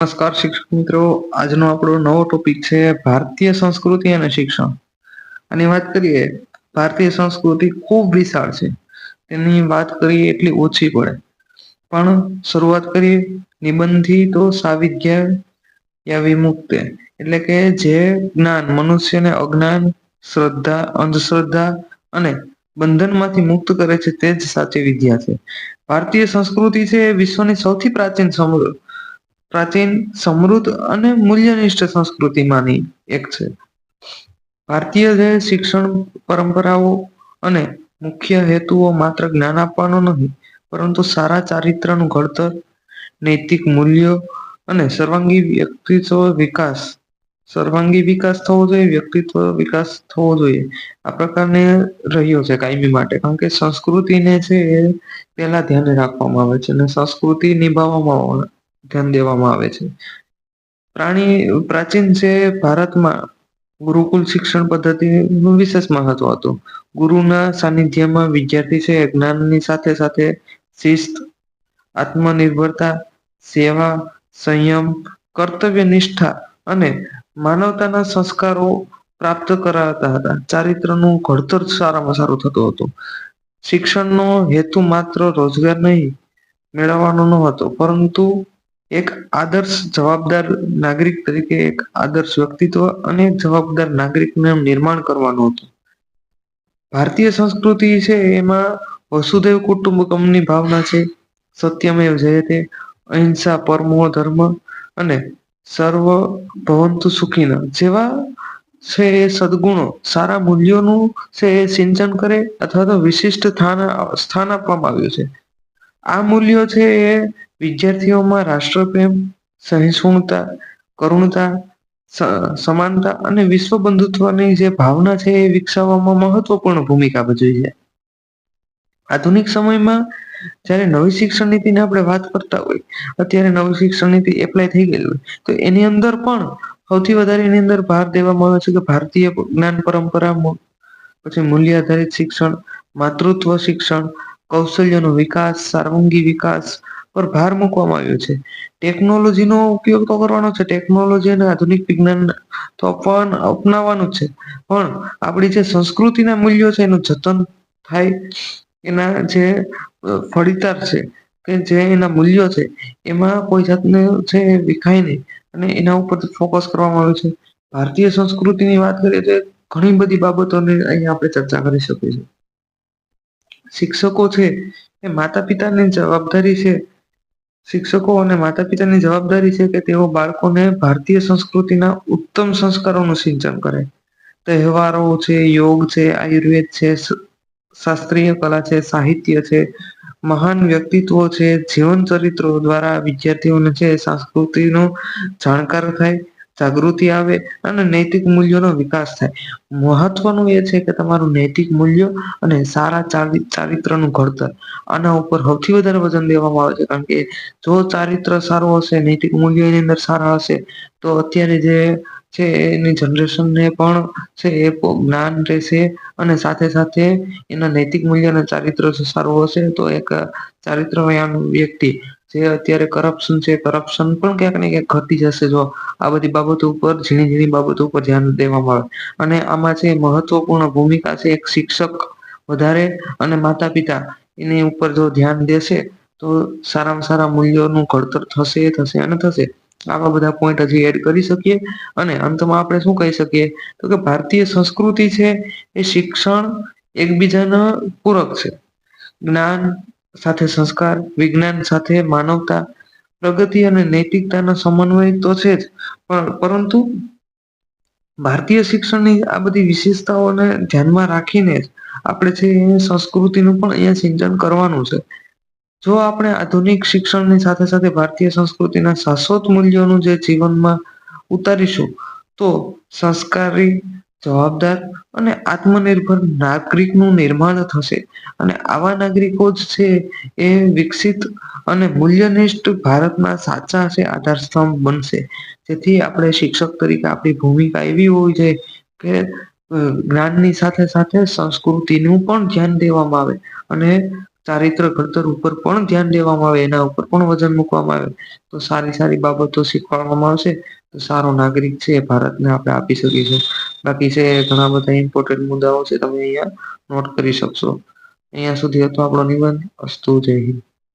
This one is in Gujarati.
નમસ્કાર શિક્ષક મિત્રો, આજનો આપણો નવો ટોપિક છે ભારતીય સંસ્કૃતિ અને શિક્ષણ. આની વાત કરીએ, ભારતીય સંસ્કૃતિ ખૂબ વિશાળ છે. તેની વાત કરીએ એટલી ઓછી પડે. પણ શરૂઆત કરીએ નિબંધથી તો વિમુક્તે એટલે કે જે જ્ઞાન મનુષ્યને અજ્ઞાન, શ્રદ્ધા, અંધશ્રદ્ધા અને બંધનમાંથી મુક્ત કરે છે તે જ સાચી વિદ્યા છે. ભારતીય સંસ્કૃતિ છે એ વિશ્વની સૌથી પ્રાચીન, સમૃદ્ધ અને મૂલ્યનિષ્ઠ સંસ્કૃતિમાંની એક છે. ભારતીય જે શિક્ષણ પરંપરાઓ અને મુખ્ય હેતુઓ માત્ર જ્ઞાન આપવાનો નથી, પરંતુ સારા ચારિત્રનું ઘડતર, નૈતિક મૂલ્યો અને સર્વાંગી વિકાસ થવો જોઈએ, વ્યક્તિત્વ વિકાસ થવો જોઈએ. આ પ્રકારને રહ્યો છે કાયમી માટે, કારણ કે સંસ્કૃતિને છે એ પેલા ધ્યાને રાખવામાં આવે છે અને સંસ્કૃતિ નિભાવવામાં ધ્યાન દેવામાં આવે છે. પ્રાચીન છે ભારતમાં ગુરુકુલ શિક્ષણ પદ્ધતિનું વિશેષ મહત્વ હતું. ગુરુના સાનિધ્યમાં વિદ્યાર્થી છે જ્ઞાનની સાથે સાથે શિસ્ત, આત્મનિર્ભરતા, સેવા, સંયમ, કર્તવ્ય નિષ્ઠા અને માનવતાના સંસ્કારો પ્રાપ્ત કરાવતા હતા. ચારિત્રનું ઘડતર સારામાં સારું થતું હતું. શિક્ષણનો હેતુ માત્ર રોજગાર નહીં મેળવવાનો ન હતો, પરંતુ એક આદર્શ જવાબદાર નાગરિક તરીકે એક આદર્શ વ્યક્તિત્વ અને જવાબદાર નાગરિકનું નિર્માણ કરવાનું હતું. ભારતીય સંસ્કૃતિ છે એમાં વસુદેવ કુટુંબકમની ભાવના છે, સત્યમેવ જયતે, અહિંસા પરમો ધર્મ અને સર્વ ભવંતુ સુખીન જેવા છે એ સદગુણો સારા મૂલ્યોનું છે એ સિંચન કરે અથવા તો વિશિષ્ટ સ્થાન આપવામાં આવ્યું છે. આ મૂલ્યો છે એ વિદ્યાર્થીઓમાં રાષ્ટ્રપ્રેમ, સહિષ્ણુતા, કરુણતા, સમાનતા અને વિશ્વ બંધુત્વની જે ભાવના છે એ વિકસાવવામાં મહત્વપૂર્ણ ભૂમિકા ભજવી છે. આધુનિક સમયમાં જયારે નવી શિક્ષણ નીતિની આપણે વાત કરતા હોય, અત્યારે નવી શિક્ષણ નીતિ એપ્લાય થઈ ગયેલી હોય, તો એની અંદર પણ સૌથી વધારે એની અંદર ભાર દેવામાં આવે છે કે ભારતીય જ્ઞાન પરંપરા, પછી મૂલ્ય આધારિત શિક્ષણ, માતૃત્વ શિક્ષણ, કૌશલ્યનો વિકાસ, સર્વાંગી વિકાસ પર ભાર મૂકવામાં આવ્યો છે. ટેકનોલોજીનો ઉપયોગ તો કરવાનો છે, ટેકનોલોજી અને આધુનિક વિજ્ઞાન તો અપનાવવાનું જ છે, પણ આપણી જે સંસ્કૃતિના મૂલ્યો છે એનું જતન થાય, એના જે ફળીદાર છે કે જે એના મૂલ્યો છે એમાં કોઈ જાતને છે વિખાય નહીં અને એના ઉપર ફોકસ કરવામાં આવે છે. ભારતીય સંસ્કૃતિની વાત કરીએ તો ઘણી બધી બાબતોને અહીંયા આપણે ચર્ચા કરી શકીએ છીએ. શિક્ષકો છે એ માતા પિતાની જવાબદારી છે. શિક્ષકો અને માતા પિતાની જવાબદારી છે કે તેઓ બાળકોને ભારતીય સંસ્કૃતિના ઉત્તમ સંસ્કારોનું સિંચન કરે. તહેવારો છે, યોગ છે, આયુર્વેદ છે, શાસ્ત્રીય કલા છે, સાહિત્ય છે, મહાન વ્યક્તિત્વો છે, જીવન ચરિત્રો દ્વારા વિદ્યાર્થીઓને છે સંસ્કૃતિનો જાણકાર થાય, જાગૃતિ આવે અને નૈતિક મૂલ્યોનો વિકાસ થાય. મહત્વનું એ છે કે તમારું નૈતિક મૂલ્યો અને સારા ચારિત્રનું ઘડતર, આના ઉપર સૌથી વધારે વજન દેવામાં આવે છે. કારણ કે જો ચારિત્ર સારું હશે, નૈતિક મૂલ્યો એની અંદર સારા હશે, તો અત્યારે જે છે એની જનરેશનને પણ છે એ જ્ઞાન રહેશે અને સાથે સાથે એના નૈતિક મૂલ્ય અને ચારિત્ર સારું હશે તો એક ચારિત્રવાન વ્યક્તિ જે અત્યારે કરપ્શન છે, કરપ્શન પણ ક્યાંક ને ક્યાંક ઘટી જશે જો આ બધી બાબતો ઉપર ઝીણી ઝીણી બાબતો ઉપર ધ્યાન દેવામાં આવે. અને આમાં છે મહત્વપૂર્ણ ભૂમિકા છે એક શિક્ષક વધારે અને માતા પિતા એની ઉપર જો ધ્યાન દેશે તો સારામાં સારા મૂલ્યોનું ઘડતર થશે અને થશે. આવા બધા પોઈન્ટ હજી એડ કરી શકીએ અને અંતમાં આપણે શું કહી શકીએ તો કે ભારતીય સંસ્કૃતિ છે એ શિક્ષણ એકબીજાના પૂરક છે. જ્ઞાન સાથે સંસ્કાર, વિજ્ઞાન સાથે માનવતા, પ્રગતિ અને નૈતિકતાનો સમન્વય તો છે જ, પરંતુ ભારતીય શિક્ષણની આ બધી વિશેષતાઓને ધ્યાનમાં રાખીને જ આપણે છે સંસ્કૃતિનું પણ અહીંયા સિંચન કરવાનું છે. જો આપણે આધુનિક શિક્ષણની સાથે સાથે ભારતીય સંસ્કૃતિના શાશ્વત મૂલ્યોનું જે જીવનમાં ઉતારીશું તો સંસ્કારી, જવાબદાર અને આત્મનિર્ભર નાગરિકનું નિર્માણ થશે. અને આવા નાગરિકો જ છે એ વિકસિત અને મૂલ્યનિષ્ઠ ભારતના સાચા છે આધાર સ્તંભ બનશે. જેથી આપણે શિક્ષક તરીકે આપણી ભૂમિકા એવી હોવી જોઈએ કે જ્ઞાનની સાથે સાથે સંસ્કૃતિનું પણ ધ્યાન દેવામાં આવે અને ચારિત્ર ઘડતર ઉપર પણ ધ્યાન દેવામાં આવે, એના ઉપર પણ વજન મૂકવામાં આવે, તો સારી સારી બાબતો શીખવાડવામાં આવશે તો સારો નાગરિક છે એ ભારતને આપણે આપી શકીશું. બાકી છે ઘણા બધા ઇમ્પોર્ટન્ટ મુદ્દાઓ છે, તમે અહીંયા નોટ કરી શકશો. અહીંયા સુધી હતો આપણો નિબંધ. અસ્તુ, જય હિન્દ.